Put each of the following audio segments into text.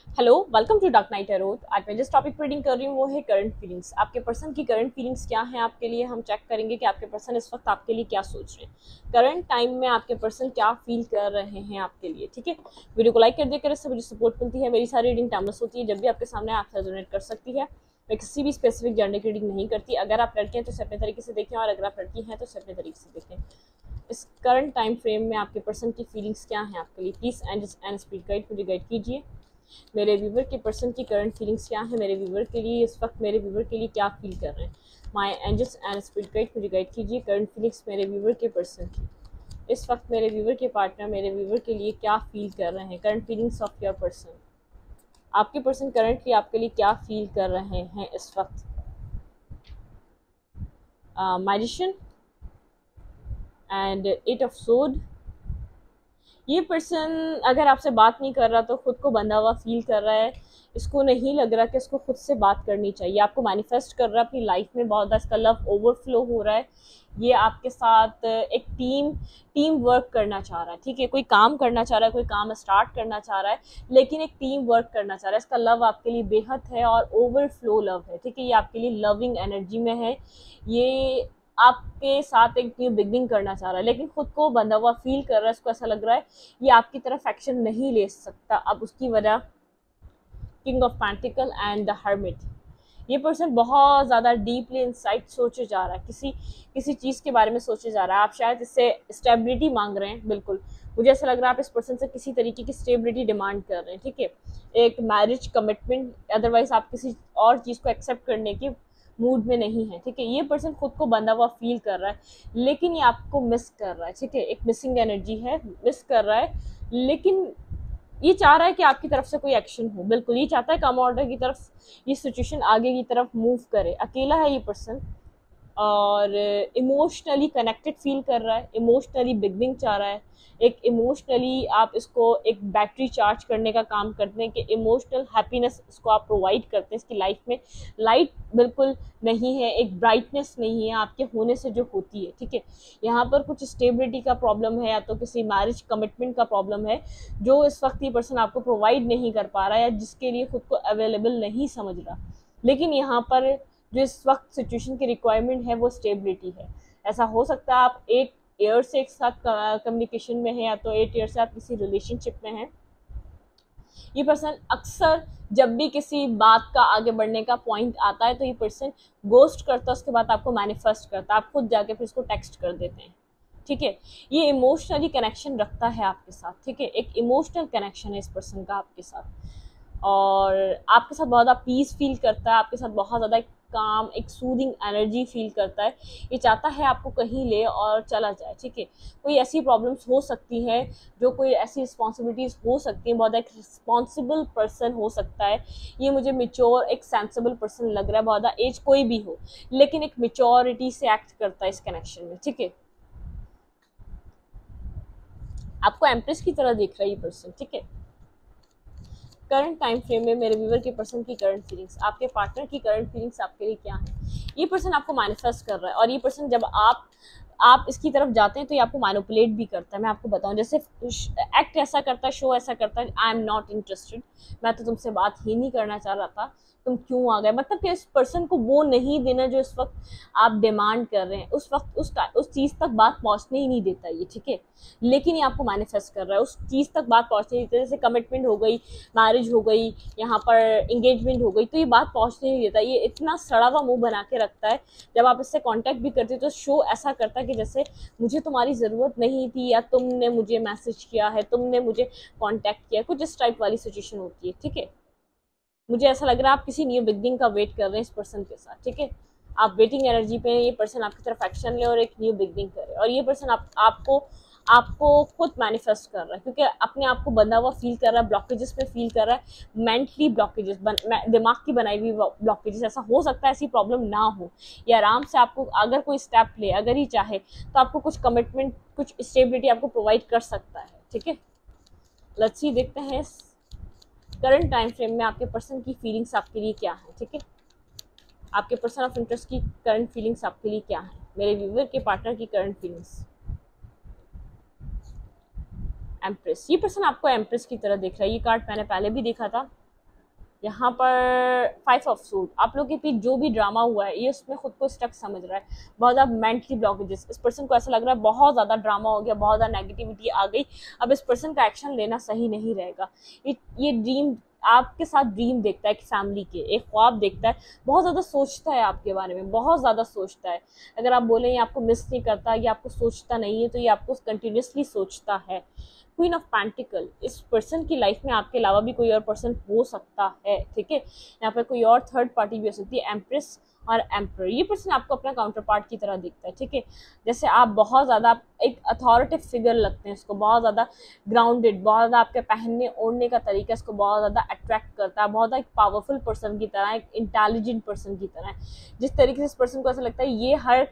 Hello, welcome to dark night tarot. आज मैं जिस टॉपिक पर रीडिंग कर रही हूँ वो है करंट फीलिंग्स। आपके पर्सन की करंट फीलिंग्स क्या हैं आपके लिए। हम चेक करेंगे कि आपके पर्सन इस वक्त आपके लिए क्या सोच रहे हैं, करंट टाइम में आपके पर्सन क्या फील कर रहे हैं आपके लिए। ठीक है, वीडियो को लाइक कर दिया करें, इससे मुझे सपोर्ट मिलती है। मेरी सारी रीडिंग टाइमलेस होती है, जब भी आपके सामने आप रेजोनेट कर सकती है। मैं किसी भी स्पेसिफिक जेंडर की रीडिंग नहीं करती। अगर आप लड़के हैं तो इसे अपने तरीके से देखें, और अगर आप लड़की हैं तो इसे अपने तरीके से देखें। इस करंट टाइम फ्रेम में आपके पर्सन की फीलिंग्स क्या हैं आपके लिए। प्लीज एंड स्पीड गाइड मुझे गाइड कीजिए। मेरे व्यूवर के पर्सन की करंट फीलिंग्स क्या है, मेरे व्यूवर के लिए इस वक्त मेरे व्यूवर के लिए क्या फील कर रहे हैं। My angels and spirit guide मुझे गाइड कीजिए। करंट फीलिंग्स मेरे व्यूवर के पर्सन की इस वक्त मेरे व्यूवर के पार्टनर मेरे व्यूवर के लिए क्या फील कर रहे हैं। Current feelings of your person, आपके पर्सन करंटली आपके लिए क्या फील कर रहे हैं इस वक्त। मैजिशियन एंड एट ऑफ सोड। ये पर्सन अगर आपसे बात नहीं कर रहा तो खुद को बंधा हुआ फील कर रहा है। इसको नहीं लग रहा कि इसको खुद से बात करनी चाहिए। आपको मैनिफेस्ट कर रहा है अपनी लाइफ में, बहुत ज़्यादा इसका लव ओवरफ्लो हो रहा है। ये आपके साथ एक टीम वर्क करना चाह रहा है। ठीक है, कोई काम करना चाह रहा है, कोई काम स्टार्ट करना चाह रहा है, लेकिन एक टीम वर्क करना चाह रहा है। इसका लव आपके लिए बेहद है और ओवरफ्लो लव है। ठीक है, ये आपके लिए लविंग एनर्जी में है। ये आपके साथ एक न्यू बिगनिंग करना चाह रहा है, लेकिन खुद को बंधा हुआ फील कर रहा है। इसको ऐसा लग रहा है ये आपकी तरफ एक्शन नहीं ले सकता। अब उसकी वजह king of pentacle and the hermit. ये पर्सन बहुत ज़्यादा डीपली इनसाइट सोचे जा रहा है, किसी चीज़ के बारे में सोचे जा रहा है। आप शायद इससे स्टेबिलिटी मांग रहे हैं। बिल्कुल, मुझे ऐसा लग रहा है आप इस पर्सन से किसी तरीके की स्टेबिलिटी डिमांड कर रहे हैं। ठीक है, एक मैरिज कमिटमेंट, अदरवाइज आप किसी और चीज़ को एक्सेप्ट करने की मूड में नहीं है। ठीक है, ये पर्सन खुद को बंधा हुआ फील कर रहा है, लेकिन ये आपको मिस कर रहा है। ठीक है, एक मिसिंग एनर्जी है, मिस कर रहा है, लेकिन ये चाह रहा है कि आपकी तरफ से कोई एक्शन हो। बिल्कुल, ये चाहता है कम ऑर्डर की तरफ ये सिचुएशन आगे की तरफ मूव करे। अकेला है ये पर्सन और इमोशनली कनेक्टेड फील कर रहा है, इमोशनली बिगनिंग चाह रहा है। एक इमोशनली आप इसको एक बैटरी चार्ज करने का काम करते हैं कि इमोशनल हैप्पीनेस इसको आप प्रोवाइड करते हैं। इसकी लाइफ में लाइट बिल्कुल नहीं है, एक ब्राइटनेस नहीं है आपके होने से जो होती है। ठीक है, यहाँ पर कुछ स्टेबिलिटी का प्रॉब्लम है, या तो किसी मैरिज कमिटमेंट का प्रॉब्लम है जो इस वक्त ये पर्सन आपको प्रोवाइड नहीं कर पा रहा है, या जिसके लिए खुद को अवेलेबल नहीं समझ रहा। लेकिन यहाँ पर जो इस वक्त सिचुएशन की रिक्वायरमेंट है वो स्टेबिलिटी है। ऐसा हो सकता है आप 8 ईयर से एक साथ कम्युनिकेशन में है, या तो 8 ईयर से आप किसी रिलेशनशिप में हैं। ये पर्सन अक्सर जब भी किसी बात का आगे बढ़ने का पॉइंट आता है तो ये पर्सन गोस्ट करता है, उसके बाद आपको मैनिफेस्ट करता है, आप खुद जाके फिर इसको टेक्स्ट कर देते हैं। ठीक है, ये इमोशनली कनेक्शन रखता है आपके साथ। ठीक है, एक इमोशनल कनेक्शन है इस पर्सन का आपके साथ, और आपके साथ बहुत ज़्यादा पीस फील करता है, आपके साथ बहुत ज़्यादा एक काम, एक सूदिंग एनर्जी फील करता है। ये चाहता है आपको कहीं ले और चला जाए। ठीक है, कोई ऐसी प्रॉब्लम्स हो सकती हैं, जो कोई ऐसी रिस्पॉन्सिबिलिटीज़ हो सकती हैं, बहुत एक रिस्पॉन्सिबल पर्सन हो सकता है। ये मुझे मेच्योर एक सेंसिबल पर्सन लग रहा है, बहुत ज़्यादा एज कोई भी हो, लेकिन एक मेच्योरिटी से एक्ट करता है इस कनेक्शन में। ठीक है, आपको एम्प्रेस की तरह देख रहा है ये पर्सन। ठीक है, करंट टाइम फ्रेम में मेरे व्यूवर के पर्सन की करंट फीलिंग्स, आपके पार्टनर की करंट फीलिंग्स आपके लिए क्या है। ये पर्सन आपको मैनिफेस्ट कर रहा है, और ये पर्सन जब आप इसकी तरफ जाते हैं तो ये आपको मैनिपुलेट भी करता है। मैं आपको बताऊं, जैसे एक्ट ऐसा करता है, शो ऐसा करता है, आई एम नॉट इंटरेस्टेड, मैं तो तुमसे बात ही नहीं करना चाह रहा था, तुम क्यों आ गए। मतलब कि इस पर्सन को वो नहीं देना जो इस वक्त आप डिमांड कर रहे हैं, उस वक्त उस चीज़ तक बात पहुंचने ही नहीं देता ये। ठीक है, लेकिन ये आपको मैनिफेस्ट कर रहा है, उस चीज़ तक बात पहुंचने नहीं देता। जैसे कमिटमेंट हो गई, मैरिज हो गई, यहाँ पर एंगेजमेंट हो गई, तो ये बात पहुंचने नहीं देता। ये इतना सड़ा हुआ मुंह बना के रखता है। जब आप इससे कांटेक्ट भी करते हो तो शो ऐसा करता है कि जैसे मुझे तुम्हारी ज़रूरत नहीं थी, या तुमने मुझे मैसेज किया है, तुमने मुझे कांटेक्ट किया, कुछ इस टाइप वाली सिचुएशन होती है। ठीक है, मुझे ऐसा लग रहा है आप किसी न्यू बिगनिंग का वेट कर रहे हैं इस पर्सन के साथ। ठीक है, आप वेटिंग एनर्जी पे, ये पर्सन आपकी तरफ एक्शन ले और एक न्यू बिगनिंग करे, और ये पर्सन आपको खुद मैनिफेस्ट कर रहा है, क्योंकि अपने आप को बंधा हुआ फील कर रहा है, ब्लॉकेजेस में फील कर रहा है, मेंटली ब्लॉकेजेस, दिमाग की बनाई हुई ब्लॉकेजेस। ऐसा हो सकता है ऐसी प्रॉब्लम ना हो, ये आराम से आपको अगर कोई स्टेप ले, अगर ही चाहे तो आपको कुछ कमिटमेंट, कुछ स्टेबिलिटी आपको प्रोवाइड कर सकता है। ठीक है, लेट्स सी, देखते हैं करंट टाइम फ्रेम में आपके पर्सन की फीलिंग्स आपके लिए क्या है। ठीक है, आपके पर्सन ऑफ इंटरेस्ट की करंट फीलिंग्स आपके लिए क्या है, मेरे व्यूवर के पार्टनर की करंट फीलिंग्स। एम्प्रेस, ये पर्सन आपको एम्प्रेस की तरह देख रहा है। ये कार्ड मैंने पहले भी देखा था, यहाँ पर 5 ऑफ सूट, आप लोग के बीच जो भी ड्रामा हुआ है ये उसमें खुद को स्टक समझ रहा है, बहुत ज़्यादा मेंटली ब्लॉकेजेस, इस पर्सन को ऐसा लग रहा है बहुत ज़्यादा ड्रामा हो गया, बहुत ज़्यादा नेगेटिविटी आ गई, अब इस पर्सन का एक्शन लेना सही नहीं रहेगा। ये ड्रीम आपके साथ ड्रीम देखता है, एक फैमिली के एक ख्वाब देखता है, बहुत ज़्यादा सोचता है आपके बारे में, बहुत ज़्यादा सोचता है। अगर आप बोलें ये आपको मिस नहीं करता, ये आपको सोचता नहीं है, तो ये आपको कंटिन्यूसली सोचता है। क्वीन ऑफ पेंटिकल, इस पर्सन की लाइफ में आपके अलावा भी कोई और पर्सन हो सकता है, ठीक है, यहाँ पर कोई और थर्ड पार्टी भी हो सकती है, एम्प्रेस और एम्पर। ये पर्सन आपको अपना काउंटर पार्ट की तरह दिखता है, ठीक है, जैसे आप बहुत ज़्यादा एक अथॉरिटिव फिगर लगते हैं इसको, बहुत ज़्यादा ग्राउंडेड, बहुत ज़्यादा आपके पहनने ओढ़ने का तरीका इसको बहुत ज़्यादा अट्रैक्ट करता है, बहुत ज़्यादा एक पावरफुल पर्सन की तरह, एक इंटेलिजेंट पर्सन की तरह। जिस तरीके से इस पर्सन को ऐसा लगता है ये हर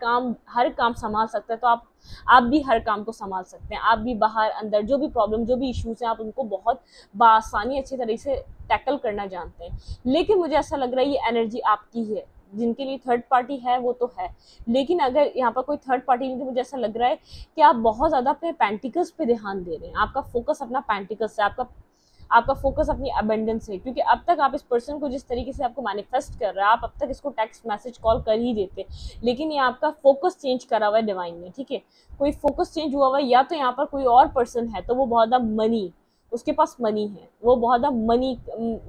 काम संभाल सकता है, तो आप भी हर काम को संभाल सकते हैं, आप भी बाहर अंदर जो भी प्रॉब्लम जो भी इश्यूज हैं आप उनको बहुत बआसानी अच्छी तरीके से टैकल करना जानते हैं। लेकिन मुझे ऐसा लग रहा है ये एनर्जी आपकी है, जिनके लिए थर्ड पार्टी है वो तो है, लेकिन अगर यहाँ पर कोई थर्ड पार्टी नहीं, तो मुझे ऐसा लग रहा है कि आप बहुत ज़्यादा अपने पेंटिकल्स पे ध्यान दे रहे हैं, आपका फोकस अपना पेंटिकल्स है, आपका फोकस अपनी अबेंडेंस है, क्योंकि अब तक आप इस पर्सन को जिस तरीके से आपको मैनिफेस्ट कर रहा है, आप अब तक इसको टेक्स्ट मैसेज कॉल कर ही देते, लेकिन ये आपका फोकस चेंज करा हुआ है डिवाइन में, ठीक है, कोई फोकस चेंज हुआ हुआ है, या तो यहाँ पर कोई और पर्सन है, तो वो बहुत ज़्यादा मनी, उसके पास मनी है, वो बहुत ज़्यादा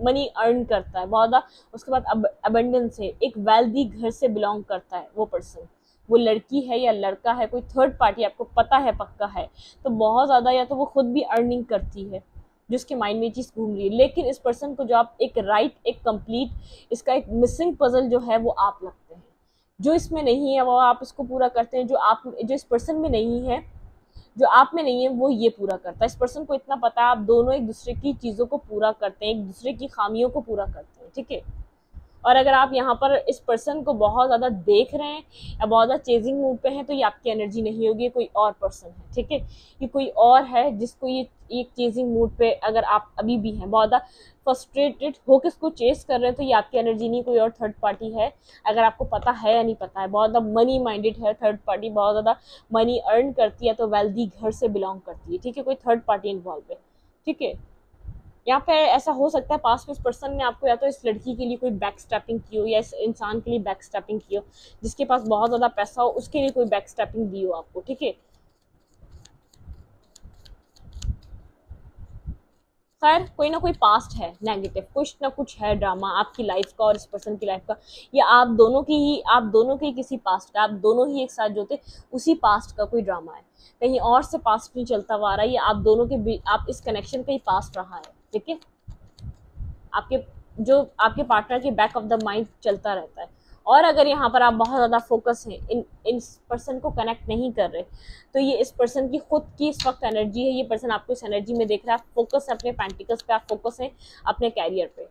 मनी अर्न करता है, बहुत ज़्यादा, उसके बाद अबेंडेंस है, एक वेल्दी घर से बिलोंग करता है वो पर्सन, वो लड़की है या लड़का है, कोई थर्ड पार्टी आपको पता है पक्का है, तो बहुत ज़्यादा या तो वो खुद भी अर्निंग करती है, जिसके माइंड में ये चीज़ घूम रही है, लेकिन इस पर्सन को जो आप एक कंप्लीट इसका एक मिसिंग पजल जो है वो आप लगते हैं, जो इसमें नहीं है वो आप इसको पूरा करते हैं, जो इस पर्सन में नहीं है, जो आप में नहीं है वो ये पूरा करता है। इस पर्सन को इतना पता है आप दोनों एक दूसरे की चीज़ों को पूरा करते हैं, एक दूसरे की खामियों को पूरा करते हैं, ठीक है। और अगर आप यहाँ पर इस पर्सन को बहुत ज़्यादा देख रहे हैं या बहुत ज़्यादा चेजिंग मूड पे हैं, तो ये आपकी एनर्जी नहीं होगी, ये कोई और पर्सन है, ठीक है, ये कोई और है जिसको ये चेजिंग मूड पे अगर आप अभी भी हैं, बहुत ज़्यादा फ्रस्ट्रेटेड होकर इसको चेस कर रहे हैं, तो ये आपकी एनर्जी नहीं, कोई और थर्ड पार्टी है। अगर आपको पता है या नहीं पता है, बहुत ज़्यादा मनी माइंडेड है थर्ड पार्टी, बहुत ज़्यादा मनी अर्न करती है, तो वेल्दी घर से बिलोंग करती है, ठीक है, कोई थर्ड पार्टी इन्वॉल्व है, ठीक है। यहाँ पे ऐसा हो सकता है पास्ट में इस पर्सन ने आपको या तो इस लड़की के लिए कोई बैक स्टैपिंग की हो, या इस इंसान के लिए बैक स्टैपिंग की हो, जिसके पास बहुत ज़्यादा पैसा हो उसके लिए कोई बैक स्टैपिंग दी हो आपको, ठीक है। खैर कोई ना कोई पास्ट है नेगेटिव, कुछ ना कुछ है ड्रामा आपकी लाइफ का और इस पर्सन की लाइफ का, या आप दोनों के ही किसी पास्ट का, आप दोनों ही एक साथ जो थे उसी पास्ट का कोई ड्रामा है, कहीं और से पास्ट नहीं चलता हुआ आ रहा है, ये आप दोनों के आप इस कनेक्शन का ही पास्ट रहा है, ठीक है, आपके जो आपके पार्टनर के बैक ऑफ द माइंड चलता रहता है। और अगर यहाँ पर आप बहुत ज़्यादा फोकस हैं, इन पर्सन को कनेक्ट नहीं कर रहे, तो ये इस पर्सन की खुद की इस वक्त एनर्जी है, ये पर्सन आपको इस एनर्जी में देख रहा है, आप फोकस है अपने पेंटिकल्स पे, आप फोकस है अपने कैरियर पे।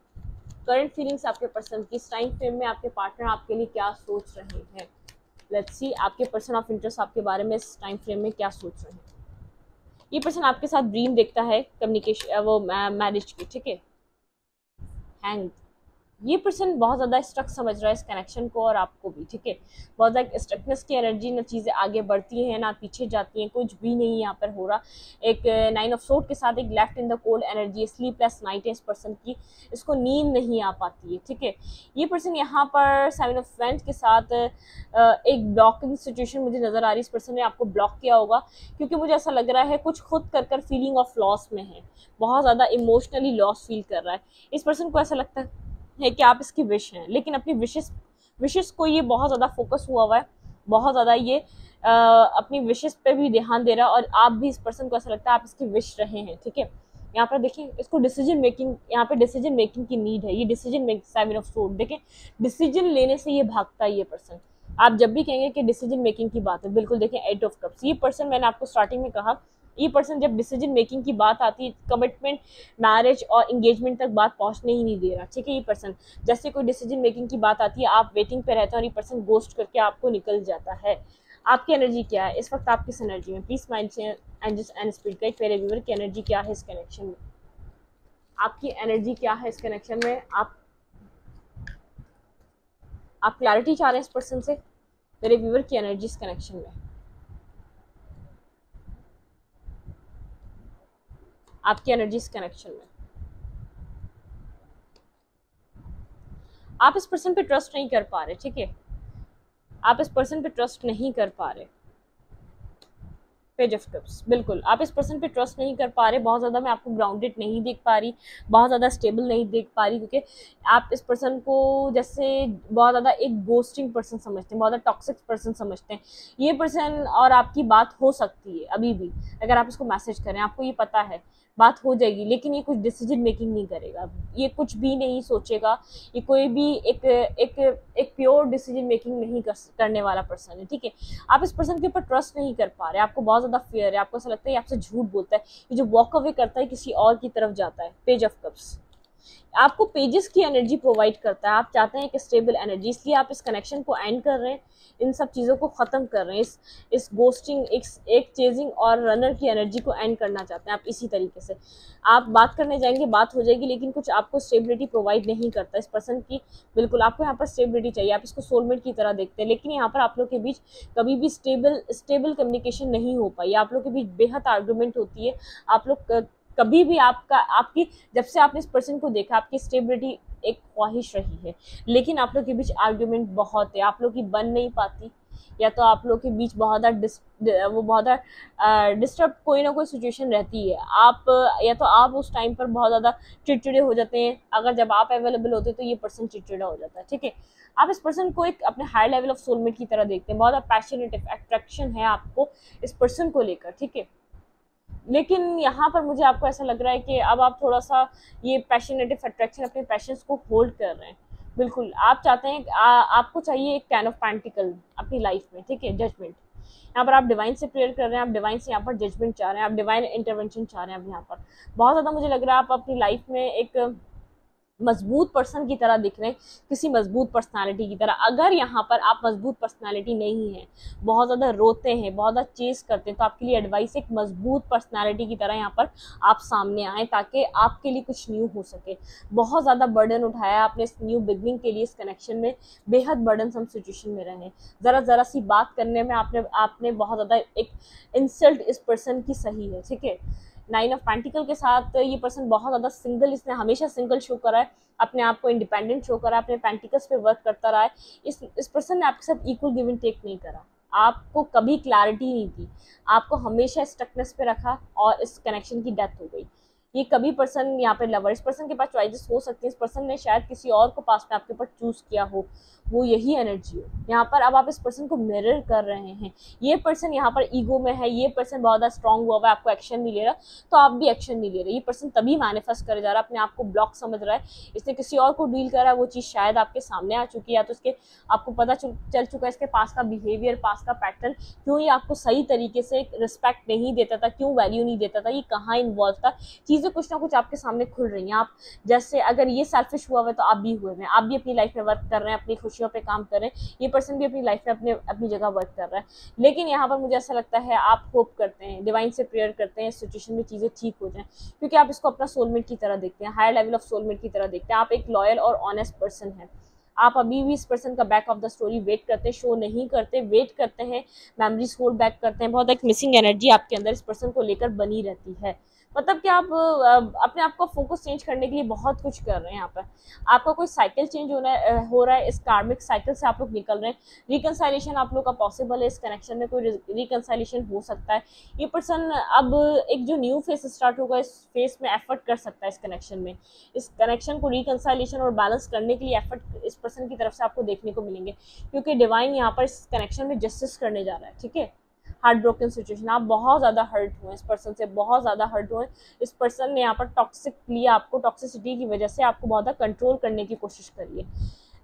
करंट फीलिंग्स आपके पर्सन की, इस टाइम फ्रेम में आपके पार्टनर आपके लिए क्या सोच रहे हैं, लेट्स सी आपके पर्सन ऑफ इंटरेस्ट आपके बारे में इस टाइम फ्रेम में क्या सोच रहे हैं। ये पर्सन आपके साथ ड्रीम देखता है कम्युनिकेशन, वो मैरिज की, ठीक है, हैंग, ये पर्सन बहुत ज़्यादा स्ट्रक समझ रहा है इस कनेक्शन को और आपको भी, ठीक है, बहुत ज़्यादा स्ट्रकनेस की एनर्जी, ना चीज़ें आगे बढ़ती हैं ना पीछे जाती हैं, कुछ भी नहीं यहाँ पर हो रहा। एक 9 ऑफ सोर्ड के साथ एक left in the cold energy, sleepless night है इस पर्सन की, इसको नींद नहीं आ पाती है, ठीक है। ये पर्सन यहाँ पर 7 ऑफ वेंट के साथ एक ब्लॉकिंग सिचुएशन मुझे नज़र आ रही है, इस पर्सन ने आपको ब्लॉक किया होगा, क्योंकि मुझे ऐसा लग रहा है कुछ खुद कर फीलिंग ऑफ लॉस में है, बहुत ज़्यादा इमोशनली लॉस फील कर रहा है। इस पर्सन को ऐसा लगता है कि आप इसकी विश हैं, लेकिन अपनी विशेस को ये बहुत ज़्यादा फोकस हुआ है, बहुत ज़्यादा ये अपनी विशेस पे भी ध्यान दे रहा है, और आप भी इस पर्सन को ऐसा लगता है आप इसकी विश रहे हैं, ठीक है। यहाँ पर देखिए इसको डिसीजन मेकिंग, यहाँ पे डिसीजन मेकिंग की नीड है, ये डिसीजन मेकिंग 7 ऑफ सोर्ड, देखिए डिसीजन लेने से ये भागता है ये पर्सन। आप जब भी कहेंगे कि डिसीजन मेकिंग की बात है, बिल्कुल देखिए 8 ऑफ कप्स, ये पर्सन मैंने आपको स्टार्टिंग में कहा, ये पर्सन जब डिसीजन मेकिंग की बात आती है, कमिटमेंट मैरिज और इंगेजमेंट तक बात पहुंचने ही नहीं दे रहा, ठीक है। ये पर्सन जैसे कोई डिसीजन मेकिंग की बात आती है आप वेटिंग पे रहते हैं, और ये पर्सन गोस्ट करके आपको निकल जाता है। आपकी एनर्जी क्या है इस वक्त, आप किस एनर्जी में, प्लीज माइंड से एंजल्स एंड स्पिरिट गाइड मेरे व्यूअर की एनर्जी क्या है इस कनेक्शन में, आपकी एनर्जी क्या है इस कनेक्शन में, आप क्लैरिटी चाह रहे हैं इस पर्सन से, मेरे व्यूअर की एनर्जी इस कनेक्शन में, आपकी एनर्जी इस कनेक्शन में। आप इस पर्सन पे ट्रस्ट नहीं कर पा रहे, ठीक है, आप इस पर्सन पे ट्रस्ट नहीं कर पा रहे। पेज ऑफ कप्स, बिल्कुल आप इस पर्सन पे ट्रस्ट नहीं कर पा रहे, बहुत ज़्यादा मैं आपको ग्राउंडेड नहीं देख पा रही, बहुत ज़्यादा स्टेबल नहीं देख पा रही, क्योंकि आप इस पर्सन को जैसे बहुत ज़्यादा एक गोस्टिंग पर्सन समझते हैं, बहुत ज़्यादा टॉक्सिक पर्सन समझते हैं। ये पर्सन और आपकी बात हो सकती है अभी भी, अगर आप इसको मैसेज करें, आपको ये पता है बात हो जाएगी, लेकिन ये कुछ डिसीजन मेकिंग नहीं करेगा, ये कुछ भी नहीं सोचेगा, ये कोई भी एक एक एक प्योर डिसीजन मेकिंग नहीं करने वाला पर्सन है, ठीक है। आप इस पर्सन के ऊपर ट्रस्ट नहीं कर पा रहे, आपको बहुत ज़्यादा फियर है, आपको ऐसा लगता है ये आपसे झूठ बोलता है, ये जो वॉक अवे करता है किसी और की तरफ जाता है। पेज ऑफ कप्स आपको पेजेस की एनर्जी प्रोवाइड करता है, आप चाहते हैं एक स्टेबल एनर्जी, इसलिए आप इस कनेक्शन को एंड कर रहे हैं, इन सब चीज़ों को ख़त्म कर रहे हैं, इस गोस्टिंग, एक चेजिंग और रनर की एनर्जी को एंड करना चाहते हैं आप। इसी तरीके से आप बात करने जाएंगे, बात हो जाएगी, लेकिन कुछ आपको स्टेबिलिटी प्रोवाइड नहीं करता इस पर्सन की। बिल्कुल आपको यहाँ पर स्टेबिलिटी चाहिए, आप इसको सोलमेट की तरह देखते हैं, लेकिन यहाँ पर आप लोग के बीच कभी भी स्टेबल कम्युनिकेशन नहीं हो पाई, आप लोग के बीच बेहद आर्गूमेंट होती है, आप लोग कभी भी आपकी जब से आपने इस पर्सन को देखा, आपकी स्टेबिलिटी एक ख्वाहिश रही है, लेकिन आप लोग के बीच आर्ग्यूमेंट बहुत है, आप लोग की बन नहीं पाती, या तो आप लोग के बीच बहुत ज़्यादा डिस्टर्ब कोई ना कोई सिचुएशन रहती है, आप या तो आप उस टाइम पर बहुत ज़्यादा चिड़चिड़े हो जाते हैं, अगर जब आप अवेलेबल होते हैं तो ये पर्सन चिड़चिड़ा हो जाता है, ठीक है। आप इस पर्सन को एक अपने हाई लेवल ऑफ सोलमेट की तरह देखते हैं, बहुत ज़्यादा पैशनेट अट्रैक्शन है आपको इस पर्सन को लेकर, ठीक है। लेकिन यहाँ पर मुझे आपको ऐसा लग रहा है कि अब आप थोड़ा सा ये पैशनेटिव अट्रैक्शन, अपने पैशंस को होल्ड कर रहे हैं। बिल्कुल आप चाहते हैं, आपको चाहिए एक 10 ऑफ पेंटिकल अपनी लाइफ में, ठीक है, जजमेंट। यहाँ पर आप डिवाइन से प्रेयर कर रहे हैं, आप डिवाइन से यहाँ पर जजमेंट चाह रहे हैं, आप डिवाइन इंटरवेंशन चाह रहे हैं। अब यहाँ पर बहुत ज़्यादा मुझे लग रहा है आप अपनी लाइफ में एक मजबूत पर्सन की तरह दिख रहे हैं, किसी मजबूत पर्सनालिटी की तरह। अगर यहाँ पर आप मजबूत पर्सनालिटी नहीं है, बहुत ज़्यादा रोते हैं, बहुत ज़्यादा चेस करते हैं, तो आपके लिए एडवाइस एक मजबूत पर्सनालिटी की तरह यहाँ पर आप सामने आए, ताकि आपके लिए कुछ न्यू हो सके। बहुत ज़्यादा बर्डन उठाया आपने इस न्यू बिगनिंग के लिए, इस कनेक्शन में बेहद बर्डन सम सिचुएशन में रहे, ज़रा सी बात करने में आपने बहुत ज़्यादा एक इंसल्ट इस पर्सन की सही है, ठीक है। 9 ऑफ पेंटिकल के साथ ये पर्सन बहुत ज़्यादा सिंगल, इसने हमेशा सिंगल शो करा है, अपने आप को इंडिपेंडेंट शो करा है, अपने पेंटिकल्स पे वर्क करता रहा है। इस पर्सन ने आपके साथ इक्वल गिव एंड टेक नहीं करा, आपको कभी क्लैरिटी नहीं दी, आपको हमेशा स्टकनेस पे रखा और इस कनेक्शन की डेथ हो गई। ये कभी पर्सन यहाँ पे लवर, इस पर्सन के पास चॉइसेस हो सकती है, इस पर्सन ने शायद किसी और को पास में आपके ऊपर चूज किया हो, वो यही एनर्जी हो यहाँ पर। अब आप इस पर्सन को मिरर कर रहे हैं, ये पर्सन यहाँ पर ईगो में है, ये पर्सन बहुत ज़्यादा स्ट्रांग हुआ है, आपको एक्शन नहीं ले रहा, तो आप भी एक्शन नहीं ले रहे। ये पर्सन तभी मैनिफेस्ट करे जा रहा है, अपने आप को ब्लॉक समझ रहा है, इसने किसी और को डील करा है, वो चीज़ शायद आपके सामने आ चुकी है, या तो इसके आपको पता चल चुका है इसके पास का बिहेवियर, पास का पैटर्न, क्यों ये आपको सही तरीके से रिस्पेक्ट नहीं देता था, क्यों वैल्यू नहीं देता था, ये कहाँ इन्वॉल्व था। चीज़ें कुछ ना कुछ आपके सामने खुल रही हैं। आप जैसे अगर ये सेल्फिश हुआ है तो आप भी हुए हैं, आप भी अपनी लाइफ में वर्क कर रहे हैं, अपनी खुशियों पे काम कर रहे हैं, ये पर्सन भी अपनी लाइफ में अपनी जगह वर्क कर रहा है। लेकिन यहाँ पर मुझे ऐसा लगता है आप होप करते हैं, डिवाइन से प्रेयर करते हैं, इस सिचुएशन में चीज़ें ठीक हो जाएं, क्योंकि आप इसको अपना सोलमेट की तरह देखते हैं, हायर लेवल ऑफ सोलमेट की तरह देखते हैं। आप एक लॉयल और ऑनेस्ट पर्सन हैं, आप अभी भी इस पर्सन का back of the story wait करते हैं, शो नहीं करते, वेट करते हैं, मेमोरीज होल्ड बैक करते हैं। बहुत एक मिसिंग एनर्जी आपके अंदर इस पर्सन को लेकर बनी रहती है, मतलब कि आप अपने आप का फोकस चेंज करने के लिए बहुत कुछ कर रहे हैं। यहाँ पर आपका कोई साइकिल चेंज हो रहा है, इस कार्मिक साइकिल से आप लोग निकल रहे हैं। रिकंसाइलेशन आप लोग का पॉसिबल है, इस कनेक्शन में कोई रिकंसाइलेशन हो सकता है। ये पर्सन अब एक जो न्यू फेस स्टार्ट होगा, इस फेस में एफर्ट कर सकता है, इस कनेक्शन में, इस कनेक्शन को रिकंसाइलेशन और बैलेंस करने के लिए एफर्ट इस पर्सन की तरफ से आपको देखने को मिलेंगे, क्योंकि डिवाइन यहाँ पर इस कनेक्शन में जस्टिस करने जा रहा है, ठीक है। हार्ट ब्रोकन सिचुएशन, आप बहुत ज़्यादा हर्ट हुए इस पर्सन से, बहुत ज़्यादा हर्ट हुए। इस पर्सन ने यहाँ पर टॉक्सिक लिया, आपको टॉक्सिसिटी की वजह से आपको बहुत ज़्यादा कंट्रोल करने की कोशिश करी है।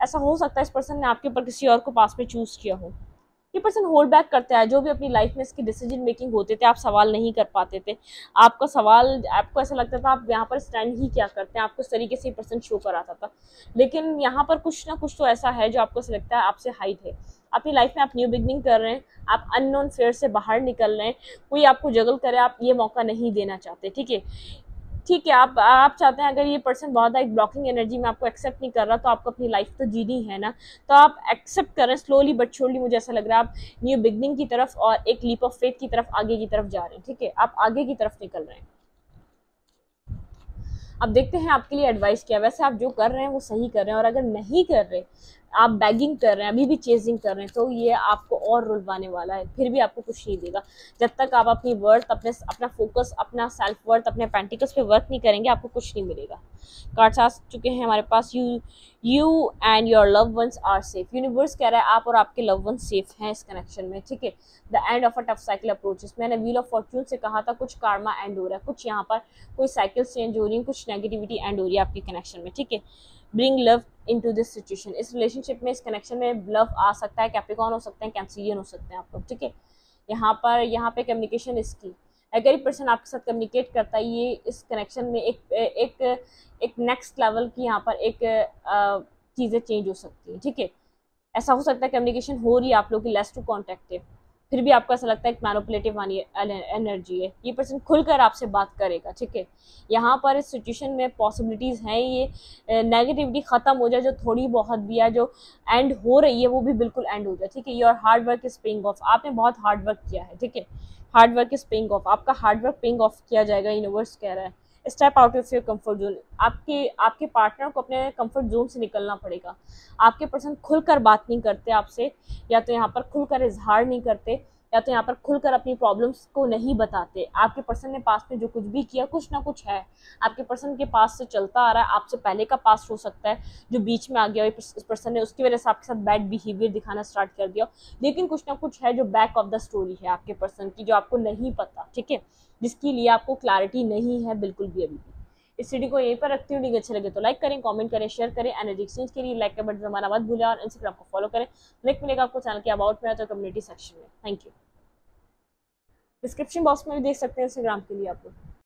ऐसा हो सकता है इस पर्सन ने आपके ऊपर किसी और को पास में चूज़ किया हो। ये पर्सन होल्ड बैक करता है, जो भी अपनी लाइफ में इसकी डिसीजन मेकिंग होते थे, आप सवाल नहीं कर पाते थे, आपका सवाल, आपको ऐसा लगता था आप यहाँ पर स्टैंड ही क्या करते हैं, आपको इस तरीके से ये पर्सन शो कराता था। लेकिन यहाँ पर कुछ ना कुछ तो ऐसा है जो आपको ऐसा लगता है आपसे हाइट है, अपनी लाइफ में आप न्यू बिगनिंग कर रहे हैं, आप अननोन फेयर से बाहर निकल रहे हैं, कोई आपको जगल करे, आप ये मौका नहीं देना चाहते, ठीक है। ठीक है, आप चाहते हैं, अगर ये पर्सन बहुत एक ब्लॉकिंग एनर्जी में आपको एक्सेप्ट नहीं कर रहा, तो आपको अपनी लाइफ तो जीनी है ना, तो आप एक्सेप्ट करें स्लोली बट श्योरली। मुझे ऐसा लग रहा है आप न्यू बिगनिंग की तरफ और एक लीप ऑफ फेथ की तरफ, आगे की तरफ जा रहे हैं, ठीक है, आप आगे की तरफ निकल रहे हैं। अब देखते हैं आपके लिए एडवाइस क्या है। वैसे आप जो कर रहे हैं वो सही कर रहे हैं, और अगर नहीं कर रहे, आप बैगिंग कर रहे हैं, अभी भी चेजिंग कर रहे हैं, तो ये आपको और रुलवाने वाला है, फिर भी आपको कुछ नहीं देगा। जब तक आप अपनी वर्थ, अपना फोकस, अपना सेल्फ वर्थ, अपने पेंटिकल्स पे वर्क नहीं करेंगे, आपको कुछ नहीं मिलेगा। कार्ड्स आ चुके हैं हमारे पास। You and your love ones are safe. Universe कह रहा है आप और आपके लव वंस सेफ हैं इस कनेक्शन में, ठीक है। The end of a tough cycle approaches. मैंने व्हील ऑफ फॉर्च्यून से कहा था कुछ कार्मा एंड हो रहा है, कुछ यहाँ पर कोई साइकिल चेंज हो रही है, कुछ नेगेटिविटी एंड हो रही है आपके कनेक्शन में, ठीक है। Bring love into this situation. इस रिलेशनशिप में, इस कनेक्शन में लव आ सकता है, कैप्रिकॉर्न हो सकते हैं, कैंसिलियन हो सकते हैं आप लोग, ठीक है। यहाँ पे कम्युनिकेशन इसकी, अगर ये पर्सन आपके साथ कम्युनिकेट करता है, ये इस कनेक्शन में एक नेक्स्ट लेवल की यहाँ पर एक चीज़ें चेंज हो सकती है, ठीक है। ऐसा हो सकता है कम्युनिकेशन हो रही है आप लोग की, लेस टू कॉन्टेक्ट है, फिर भी आपको ऐसा लगता है एक मैनिपुलेटिव वाली एनर्जी है। ये पर्सन खुलकर आपसे बात करेगा, ठीक है। यहाँ पर इस सिचुएशन में पॉसिबिलिटीज़ हैं, ये नेगेटिविटी ख़त्म हो जाए, जो थोड़ी बहुत भी है, जो एंड हो रही है वो भी बिल्कुल एंड हो जाए, ठीक है। Your hard work is paying off. आपने बहुत हार्ड वर्क किया है, ठीक है। Hard work is paying off, आपका हार्ड वर्क पेइंग ऑफ किया जाएगा, यूनिवर्स कह रहा है। Step out of your comfort zone. आपके पार्टनर को अपने कंफर्ट जोन से निकलना पड़ेगा। आपके पर्सन खुलकर बात नहीं करते आपसे, या तो यहाँ पर खुलकर इजहार नहीं करते, या तो यहाँ पर खुलकर अपनी प्रॉब्लम्स को नहीं बताते। आपके पर्सन ने पास्ट में जो कुछ भी किया, कुछ ना कुछ है आपके पर्सन के पास से चलता आ रहा है, आपसे पहले का पास्ट हो सकता है जो बीच में आ गया इस पर्सन ने, उसकी वजह से आपके साथ बैड बिहेवियर दिखाना स्टार्ट कर दिया, लेकिन कुछ ना कुछ है जो बैक ऑफ द स्टोरी है आपके पर्सन की, जो आपको नहीं पता, ठीक है, जिसके लिए आपको क्लैरिटी नहीं है बिल्कुल भी अभी भी। इस वीडियो को यहीं पर रखती हूँ। वीडियो अच्छे लगे तो लाइक करें, कमेंट करें, शेयर करें। एनर्जी एक्सचेंज के लिए लाइक का बटन दबाना मत भूलें, और इंस्टाग्राम को फॉलो करें। लिंक मिलेगा आपको चैनल के अबाउट में तो कम्युनिटी सेक्शन में। Thank you. डिस्क्रिप्शन बॉक्स में भी देख सकते हैं इंस्टाग्राम के लिए आप लोग।